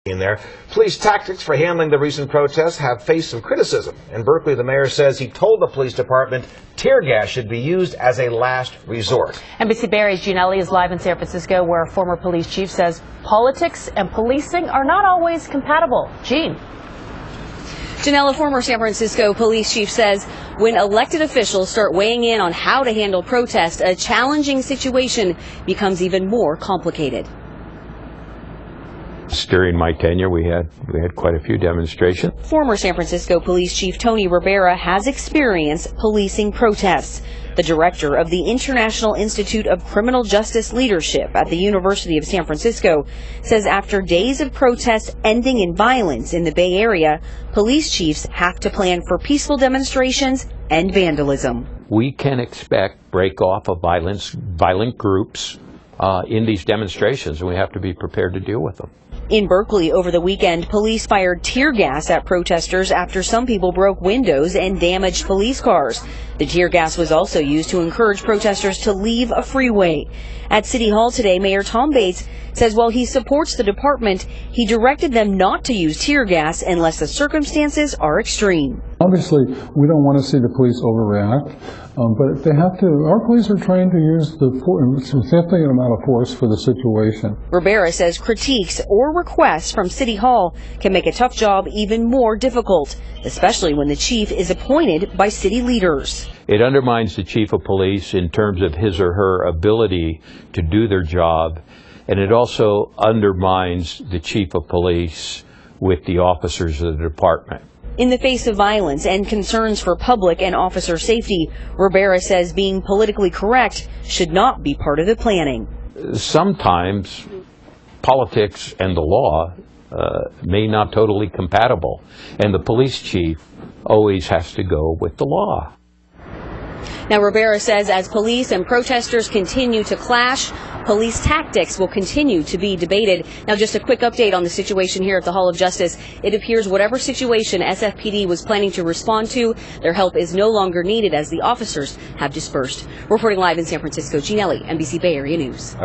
There. Police tactics for handling the recent protests have faced some criticism. In Berkeley, the mayor says he told the police department tear gas should be used as a last resort. NBC Bay Area's Ellie is live in San Francisco, where a former police chief says politics and policing are not always compatible. Jean. Janelle, a former San Francisco police chief, says when elected officials start weighing in on how to handle protests, a challenging situation becomes even more complicated. During my tenure, we had quite a few demonstrations. Former San Francisco Police Chief Tony Ribera has experience policing protests. The director of the International Institute of Criminal Justice Leadership at the University of San Francisco says after days of protests ending in violence in the Bay Area, police chiefs have to plan for peaceful demonstrations and vandalism. We can expect break-off of violent groups in these demonstrations, and we have to be prepared to deal with them. In Berkeley over the weekend, police fired tear gas at protesters after some people broke windows and damaged police cars. The tear gas was also used to encourage protesters to leave a freeway. At City Hall today, Mayor Tom Bates says while he supports the department, he directed them not to use tear gas unless the circumstances are extreme. Obviously, we don't want to see the police overreact, but they have to. Our police are trained to use the significant amount of force for the situation. Ribera says critiques or requests from City Hall can make a tough job even more difficult, especially when the chief is appointed by city leaders. It undermines the chief of police in terms of his or her ability to do their job, and it also undermines the chief of police with the officers of the department. In the face of violence and concerns for public and officer safety, Ribera says being politically correct should not be part of the planning. Sometimes politics and the law may not totally compatible, and the police chief always has to go with the law. Now, Ribera says as police and protesters continue to clash, police tactics will continue to be debated. Now, just a quick update on the situation here at the Hall of Justice. It appears whatever situation SFPD was planning to respond to, their help is no longer needed as the officers have dispersed. Reporting live in San Francisco, Jean Ellie, NBC Bay Area News.